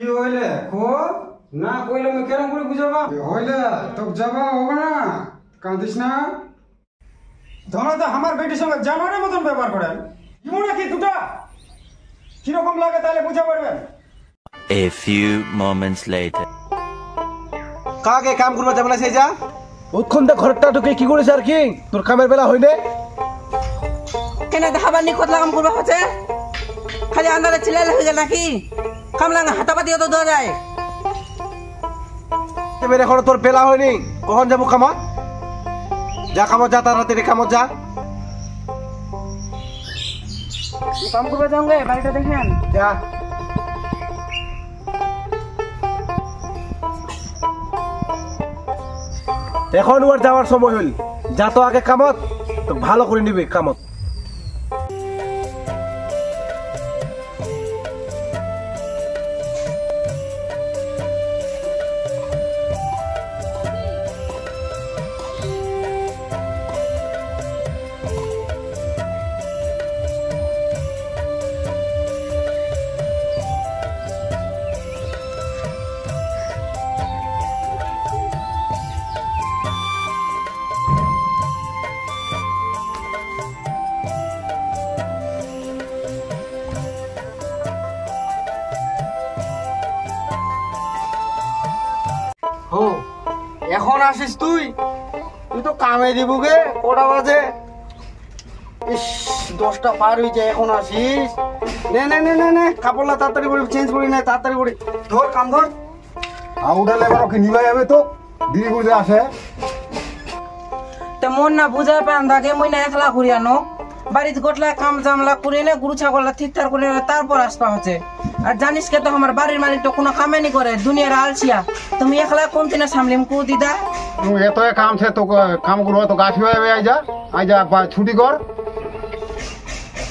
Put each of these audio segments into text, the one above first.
কি হইলে কো না কইলে আমি কেরম করে বুঝাবা হইলে তো যাবা হবে না কাঁদিস না ধরো তো আমার বেটির সঙ্গে জানোয়ারের মতন ব্যবহার করেন ইমো নাকি দুটা কিরকম লাগে তাহলে বুঝা পারবেন। A few moments later. কাকে কাম করবা যাবে না সেই যা উৎখন্দ ঘরটা ঢুকে কি করেছ আর কি তোর কামের বেলা হইনে কেন দেখাবার নি কতলা কাম করবা হচ্ছে খালি আন্দারে চিল্লাইলে হয়ে গেল নাকি কামলা হাতাপাতিও তো দেওয়া যায় এবারে এখন তোর বেলা হয়নি কখন যাবো কামত যা কামত যা তাড়াতাড়ি কামত যা কাম করবে যাওগে বাড়িটা দেখেন যা এখন ওর যাওয়ার সময় হইল যা তো আগে কামত তো ভালো করে নিবি কামত এখন আসিস তুই তুই তো কামে দিব গে কটা বাজে ইস 10টা পার হয়ে যায় এখন আসিস নে নে নে নে নে কাপড়লা তাড়াতাড়ি করে চেঞ্জ করি না তাড়াতাড়ি করে ধর কাম ধর আউডালে এবার ওকে নিবা যাবে তো দিদি করে আসে তো মন না বুঝাই পান থাকে মই না একলা ঘুরি আনো বাড়িতে গোটলা কাম জামলা করে নে গুরু ছাগললা ঠিকঠাক করে তারপর আসপা হচ্ছে আর জানিস কে তো আমার বাড়ির মালিক তো কোনো কামে নি করে দুনিয়ার আলসিয়া তুমি একলা কোন দিনে সামলিম কু দিদা এত কাম ছে তো কাম করবো তো গাছ হয়ে আই যা ছুটি কর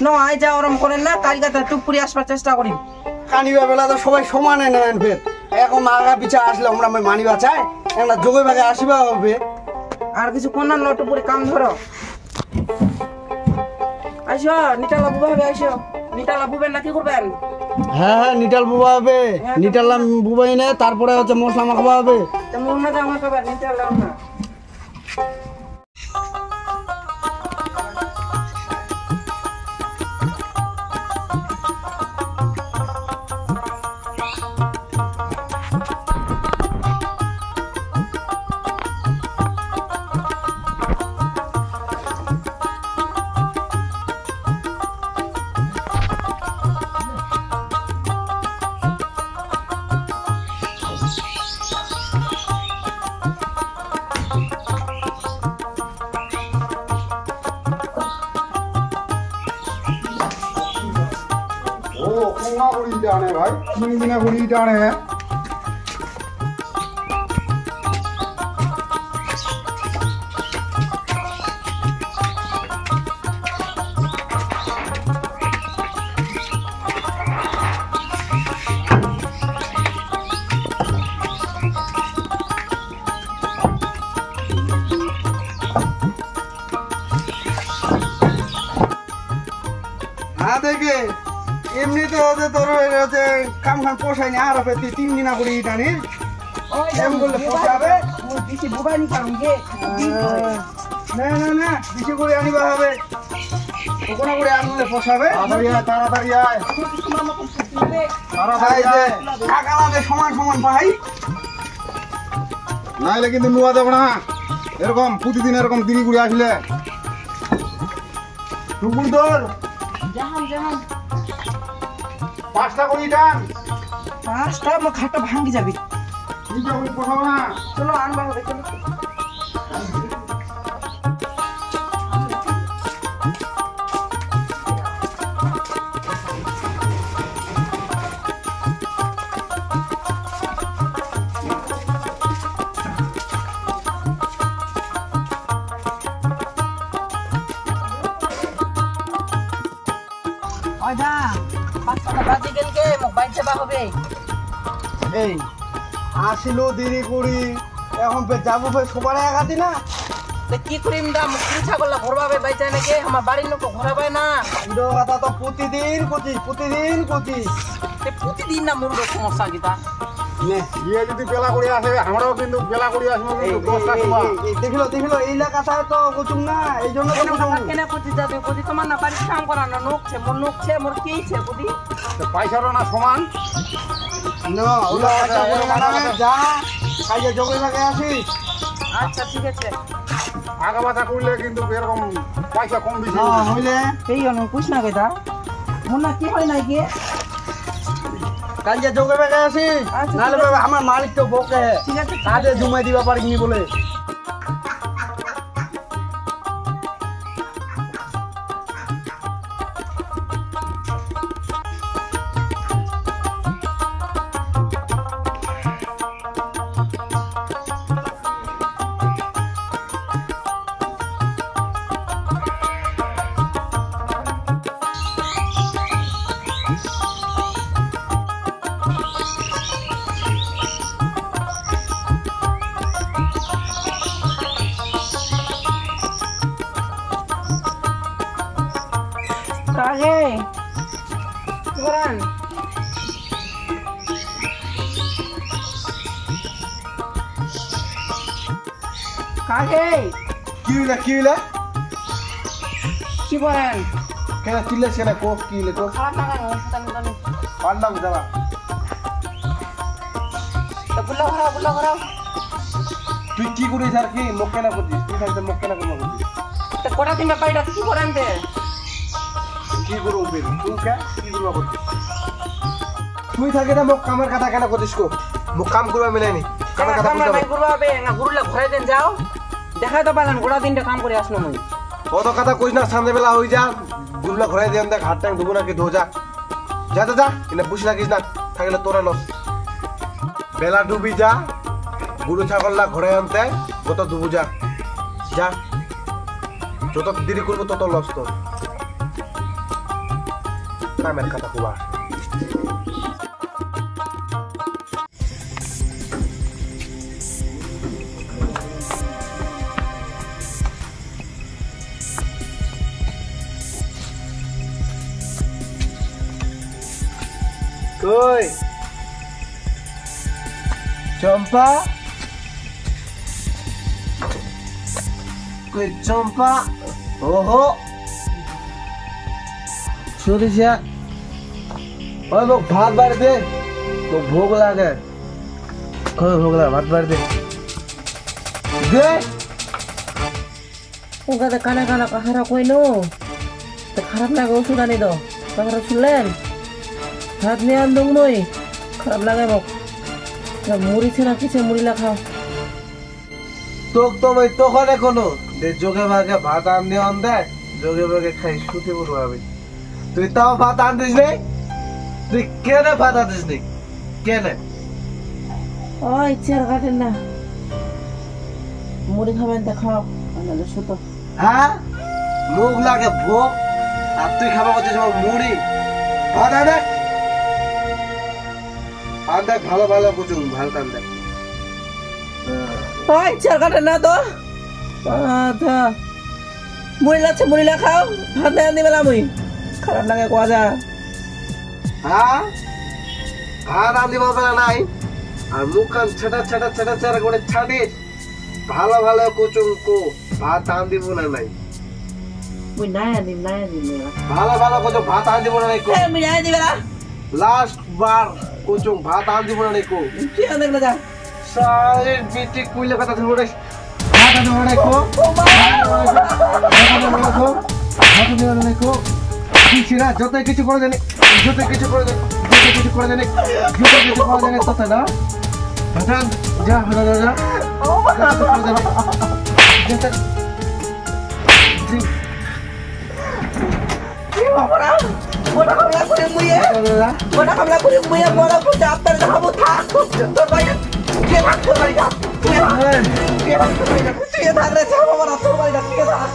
ন আই যা ওরম করেন না কালকে টুক করে আসবার চেষ্টা করি কানিবা বেলা তো সবাই সমানে নেন ফের এখন আগা পিছা আসলে আমরা মানিবা চাই একটা যোগে ভাগে আসিবা হবে আর কিছু কোনার নটু পুরি কাম ধরো আইসো নিটালা বুবা হবে আইসো নিটালা বুবেন না কি করবেন হ্যাঁ হ্যাঁ নিটাল বুবা হবে নিটালাম বুবাই নে তারপরে হচ্ছে মশলা মাখবা হবে তো মোহনা দাও আমাকে বার নিটালা না ও কোনা গুড়ি টানে ভাই তিন দিনা গুড়ি টানে হ্যাঁ দেখে এমনিতে ওদের তোর হচ্ছে কাম খান পোষায়নি আর হবে তুই 3 দিনা করে টানি এম বললে পোষাবে বেশি বুবাই নি কারণ গে না না না বেশি করে আনিবা হবে কোনা করে আনলে পোষাবে তাড়াতাড়ি আয় কাকালাতে সমান সমান ভাই নাইলে কিন্তু নোয়া যাবে না এরকম প্রতিদিন এরকম দিদি গুড়ি আসলে টুকুর তোর জাহান জাহান 5টা গুড়ি টান পাঁচটা আমার খাটটা ভাঙি যাবে ঠিক আছে পোষাবো না চলো আনবা হবে চলো ওইদা পাঁচটা বাজে গেলকে মোবাইল চাপা হবে এই আসিলো দিদি কুড়ি এখন যাবো সবার একাতি না কি করিম দা মুখি ছাগল ঘরবাবে বাইচা নাকি আমার বাড়ির লোক ঘরাবে না কথা তো প্রতিদিন করছিস প্রতিদিন না মোর সমস্যা কিতা ইয়ে যদি পেলা করে আসে আমরাও কিন্তু পেলা করে আসবো কিন্তু দশটা সময় দেখিলো এই এলাকাটায় তো কুচুম না এই জন্য কেনা করতে যাবে বুঝি তোমার না বাড়ির কাম করা না নোকছে মোর কেইছে বুঝি পয়সারও না সমান যা কাজে জঙ্গল ভাগে আসিস আচ্ছা ঠিক আছে আগা বাতা করলে কিন্তু এরকম পয়সা কম বেশি হইলে এই অনু পুছ না কেতা মোর না কি হয় না কি কাজে জঙ্গল ভাগে আসিস আচ্ছা, নাহলে ঠিক আছে। আমার মালিক তো বকে ঠিক আছে কাজে জমাই দিবা পারিনি বলে কাগে করান কাগে কি হইলা কি করেন কেন চিল্লা সেনা কো কি হইলে কো খারাপ লাগা জানি পারলাম যাবা তো বুলা ঘরাও তুই কি করিস আর কি মুখ কেনা করছিস তুই থাকতে মুখ কেনা করবো করছিস তো কোটা দিন ব্যাপারটা কি করেন তে কি করবো বের তুই কি করবো করছিস তুই থাকে না মুখ কামের কথা কেন করছিস কো মুখ কাম করবা মিলাইনি কামের কথা আমরা বলতে নাই করবা হবে না গুরুলে ঘরে দেন যাও দেখাই তো পারেন গোটা দিনটা কাম করে আসলো মই কত কথা কইস না সন্ধ্যেবেলা হই যা গুরুলা ঘরে দিয়ে দেখ হাত টাইম ধুবো নাকি ধো যা যা এনে বুঝ লাগিস না থাকলে তোরা লস বেলা ডুবি যা গরু ছাগললা ঘরে আনতে কত ডুবু যা যত দেরি করবো তত লস তোর কামের কথা কুবা কই চম্পা কই চম্পা ওহো সুরিশা ওই মোক ভাত বাড়ি দে তো ভোগ লাগে কই ভোগ লাগে ভাত বাড়ি দে দে ওকে তো কানা কাহারা কই নো তো খারাপ লাগে ওষুধ আনি দাও কাহারা শুনলেন ভাত নিয়ে আনদুং মই খারাপ লাগে মোক মুড়ি ছিল কিছু মুড়ি লা খাও তোক তো ভাই তোখানে কোনো দে যোগে ভাগে ভাত আন দিয়ে আন দে যোগে ভাগে খাই শুতে পড়বো আমি তুই তাও ভাত আনতিস নেই তুই কেনে ভাত আনতিস নেই কেনে ও ইচ্ছার কাটেন না মুড়ি খাবেন তো খাও আনালে শুতো হ্যাঁ মুখ লাগে ভোগ আর তুই খাবা করছিস আমার মুড়ি ভাত আনে আর দেখ ভালো ভালো কুচুং ভালো টান দেখ ও ইচ্ছার কাটেন না তো আচ্ছা মুড়ি লাগছে মুড়ি লা খাও ভাত দেন দিবেলা মুই খারাপ লাগে কোয়া যা হ্যাঁ ভাত আনতে পারবে না নাই আর মুখ কান ছেটা করে ছাড়িস ভালো ভালো কুচুং কো ভাত আন দিব না নাই মুই নাই আনি ভালো ভালো কুচুং ভাত আন দিব না নাই কো মুই নাই দিবেলা লাস্ট বার কুচুং ভাত আন দিব না নাই কো কি আনে না যা সারে বিটি কুইলে কথা ধরে রে ভাত আন দিব না নাই কো ভাত আন দিব না নাই কো কিছিরা যত কিছু করে জানি তত না হাজান যা যা ওটা হামলা করে মুয়ে বড় করতে আপনার যাবো থাক তোর ভাই কে ভাগ তোর বাড়ি যা কে ভাগ রে যাবো বড় তোর বাড়ি যা কে ভাগ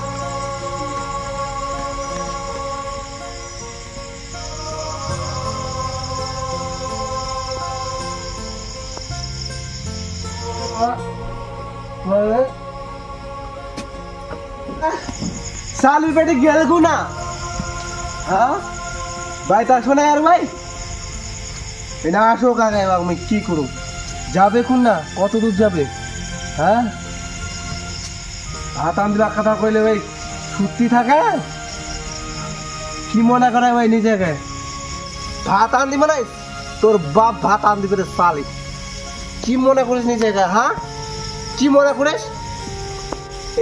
साल बेटे गेल गुना हाँ भाई तो सुना यार भाई এটা আসো কাকা, এবার আমি কি করব? যাবে কোন না, কত দূর যাবে? হ্যাঁ, ভাত আন দিবা কথা কইলে ভাই সত্যি থাকে? কি মনে করে ভাই নিজেকে? ভাত আন দিবে নাই, তোর বাপ ভাত আন দিবে রে সালি। কি মনে করিস নিজেকে? হ্যাঁ, কি মনে করিস?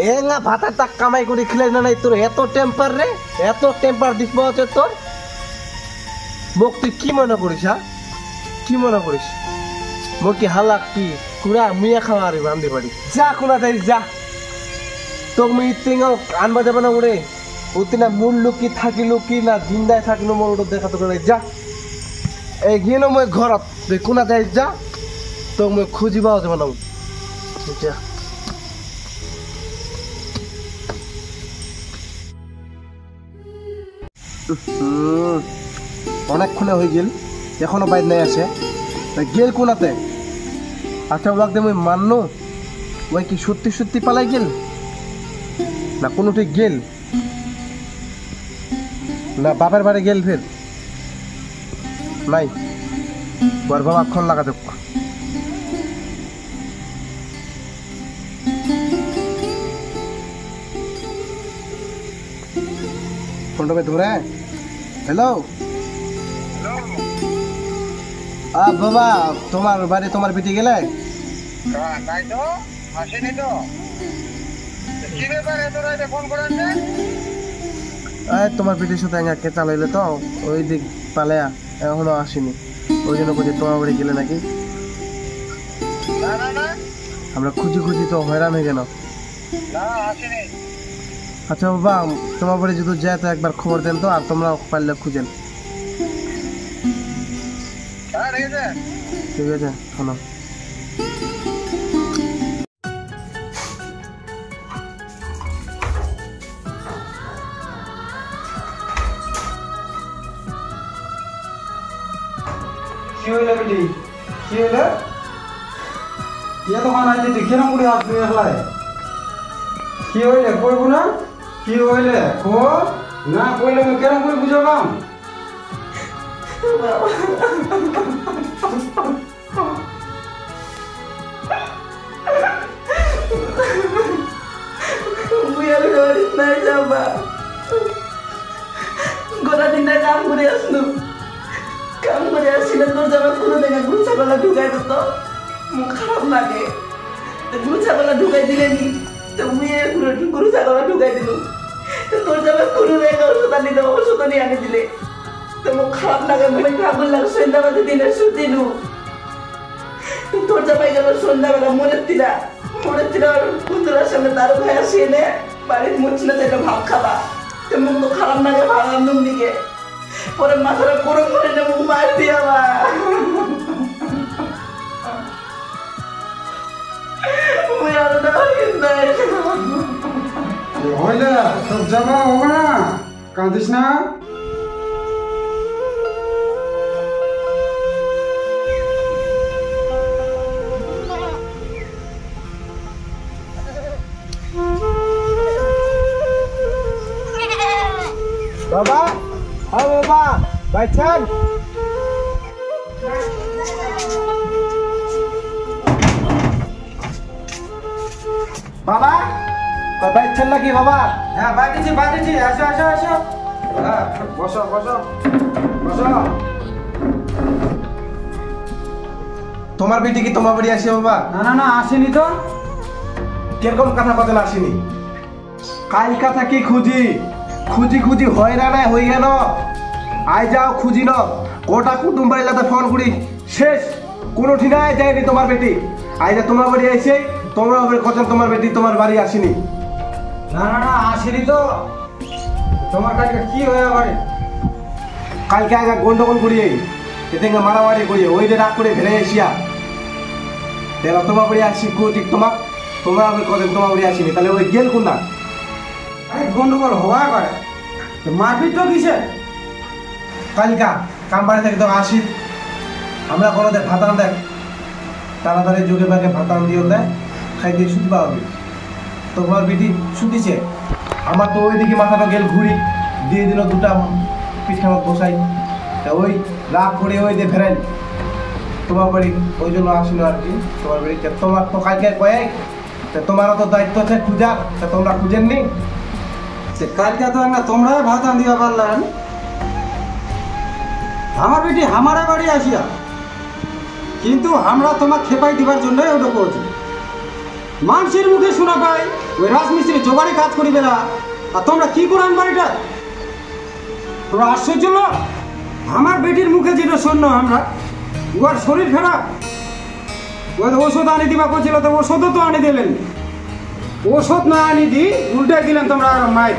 এ না ভাতের টাক কামাই করে খেলে না নাই, তোর এত টেম্পার রে, এত টেম্পার দিস হচ্ছে তোর মুখ। তুই কি মনে করিস? হ্যাঁ, কি মনে করিস? মোর কি হালাক কি কুড়া মিয়া খাওয়া রে বান্ধি পারি? যা কোনা যাই যা, তোক মুই ইতিঙ্গাও আনবা যাবে না ওরে। ওতে না মূল কি থাকিল কি না জিন্দায় থাকিল মোর ওটা দেখা তো করে যা। এই গিয়ে মই ঘরত তুই কোনা যাই যা, তোক মই খুঁজিবাও যাবে না যা। অনেকক্ষণে হয়ে গেল, এখনো বাইর নাই আছে। গেল কোনাতে? আচ্ছা ওকে মুই মানলো, ওই কি সত্যি সত্যি পালাই গেল না কোনোটি গেল না বাপের বাড়ি গেল ফের নাই? ওর বাবা ক্ষণ লাগাতে ফোনটা ধরে। হ্যালো বাবা, তোমার বাড়ি তোমার বেটি গেলে? তোমার পিটির সাথে কেঁচা লইলে তো ওই দিক পালেয়া এখনো আসেনি, ওই জন্য বলছি তোমার বাড়ি গেলে নাকি। আমরা খুঁজি খুঁজি তো হয়রান হয়ে গেল। আচ্ছা বাবা, তোমার বাড়ি যদি যায় তো একবার খবর দেন তো, আর তোমরা পারলে খুঁজেন। ঠিক আছে শোনো। কি হইলে বেটি, কি হইলে? ইয়ে তো খান আছে, দেখে না মুড়ি আসবে এলাই। কি হইলে কইব না? কি হইলে কো না, কইলে আমি কেন করে বুঝাবাম? গোটা দিনটা কাম করে আসলো, কাম করে আসছিলে তোর জামা কোনো জায়গায় গুরু ছাগলা ঢুকাই দিত, মুখ খারাপ লাগে। গুরু ছাগলা ঢুকাই দিলেনি তো মুই গুরু ছাগলা ঢুকাই দিল। তোর জামা কোনো জায়গায় ওষুধ আনি দাও, ওষুধ আনি আনি দিলে তো মুখ খারাপ লাগে, মনে ঠাকুর লাগে। সন্ধ্যাবাদী দিনে শুধিনু তোর জামাই গেল সন্ধ্যাবেলা মনের তিরা বন্ধুরার সঙ্গে দারু খাই আসি এনে বাড়ির মুছলে যেটা ভাত খাবা, তো মুখ তো খারাপ লাগে ভাড়ার নুন দিকে। পরে মাথাটা গরম করে নে মুখ মার দিয়া হইলে তোর যাবা হবে না, কাঁদিস না। বাবা, হ্যাঁ বাবা, বাইছেন? বাবা বাইছেন নাকি বাবা? হ্যাঁ বাইরেছি বাইরেছি, আসো আসো আসো। হ্যাঁ বসো বসো বসো। তোমার বেটি কি তোমার বাড়ি আসে বাবা? না না না, আসেনি তো। কিরকম কথা কথা আসেনি? কাল কথা কি খুঁজি খুঁজি খুঁজি হয়রান হয়ে গেল। আয় যাও খুঁজি ন, গোটা কুটুম বাড়িলাতে ফোন করি শেষ, কোনো ঠিকানায় যায়নি তোমার বেটি। আয় যা তোমার বাড়ি এসে তোমরা কথা তোমার বেটি তোমার বাড়ি আসেনি। না না না, আসেনি তো। তোমার কালকে কি হয়ে বাড়ি? কালকে আগে গন্ডগোল করিয়ে এতে মারামারি করিয়ে ওই যে রাগ করে ভেড়ে এসিয়া তাহলে তোমার বাড়ি আসি ঠিক তোমার তোমরা কদিন তোমার বাড়ি আসিনি, তাহলে ওই গেল কোন না? গন্ডগোল হওয়া করে মারপিট তো কিসে? কালকা কাম বাড়ি থেকে তো আসি আমরা কোনো দেখ ভাতান দেখ তাড়াতাড়ি যুগে বাগে ভাতান দিও দেয়, খাই দিয়ে শুধু পাওয়াবি। তোমার বেটি শুতিছে, আমার তো ওইদিকে মাথাটা গেল ঘুরি দিয়ে দিল দুটা পিঠা বসাই, তা ওই রাগ করে ওই দিয়ে ফেরাই তোমার বাড়ি ওই জন্য আসলো আর কি তোমার বাড়িতে। তোমার তো কালকে কয়েক তোমারও তো দায়িত্ব আছে খুঁজার, তোমরা খুঁজেননি? কালকে তো না তোমরা ভাত আনিয়া পারলেন, আমার বেটি আমার বাড়ি আসিয়া, কিন্তু আমরা তোমার খেপাই দিবার জন্য ওটা করছি। মানুষের মুখে শোনা পাই ওই রাজমিস্ত্রি জোগাড়ি কাজ করি বেলা, আর তোমরা কি করান বাড়িটা? তোমরা আশ্চর্য না? আমার বেটির মুখে যেটা শূন্য আমরা, ওর শরীর খারাপ, ওই ওষুধ আনি দিবা করছিল, তো ওষুধও তো আনি দিলেন। ওষুধ না আনি দি উল্টে দিলেন তোমরা আর মাইক।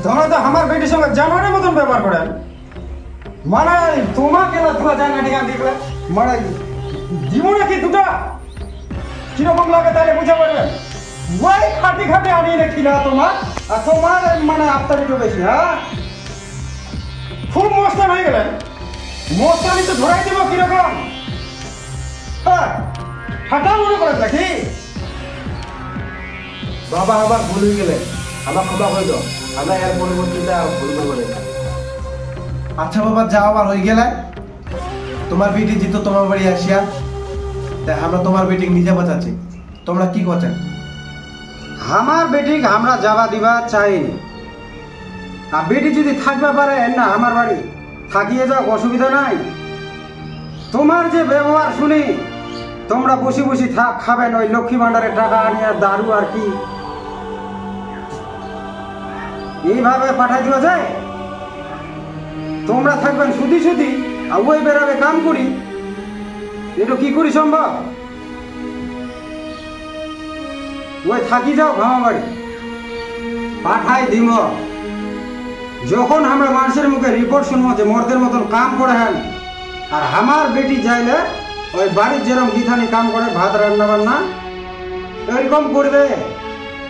তোমরা তো আমার বেটির সঙ্গে জানোয়ারের মতন ব্যবহার করেন। মানে তোমাকে না তোমরা জানা ঠিকান দিবে, মানে দিব নাকি দুটা কিরকম লাগে তাহলে বুঝা পারবেন। ওই খাটি খাটি আনিয়ে রেখি না তোমার, আর তোমার মানে আফতারিটা বেশি। হ্যাঁ, খুব মস্তান হয়ে গেলেন। মস্তানি তো ধরাই দিব কিরকম। হ্যাঁ, ঠাটা মনে করেন নাকি? বাবা আমার ভুল হয়ে গেলে আমার ক্ষমা করে দাও, আমরা এর পরিবর্তিতে আর ভুল করবো না। আচ্ছা বাবা, যা আবার হয়ে গেলে তোমার বেটি যেত তোমার বাড়ি আসিয়া, তাই আমরা তোমার বেটি নিজে বাঁচাচ্ছি, তোমরা কি করছেন? আমার বেটিকে আমরা যাওয়া দিবা চাইনি। আর বেটি যদি থাকবে পারে না আমার বাড়ি, থাকিয়ে যাও, অসুবিধা নাই। তোমার যে ব্যবহার শুনি তোমরা বসে বসে খাবেন ওই লক্ষ্মী ভান্ডারের টাকা আনিয়া দারু আর কি, এইভাবে পাঠাই দেওয়া যায়? তোমরা থাকবেন শুধু শুধু আর ওই বেরোবে কাম করি, এটা কি করি সম্ভব? ওই থাকি যাও ভামা বাড়ি, পাঠাই দিব। যখন আমরা মানুষের মুখে রিপোর্ট শুনবো যে মর্দের মতন কাম করে হ্যান, আর আমার বেটি যাইলে ওই বাড়ির যেরকম গিথানি কাম করে ভাত রান্না বান্না এরকম করবে,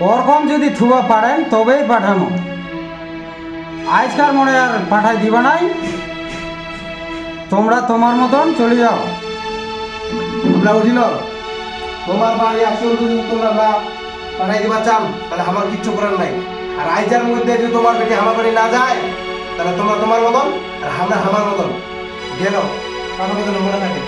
ওরকম যদি থুবা পারেন তবেই পাঠানো। আজকাল মনে আর পাঠাই দিবা নাই, তোমরা তোমার মতন চলে যাও। আমরা উঠিল তোমার বাড়ি আসলে যদি তোমরা না পাঠাই দিবা চান, তাহলে আমার কিচ্ছু করার নাই। আর আইজার মধ্যে যদি তোমার বেটি আমার বাড়ি না যায়, তাহলে তোমরা তোমার মতন আর আমরা আমার মতন গেল, আমার মতন মনে থাকে।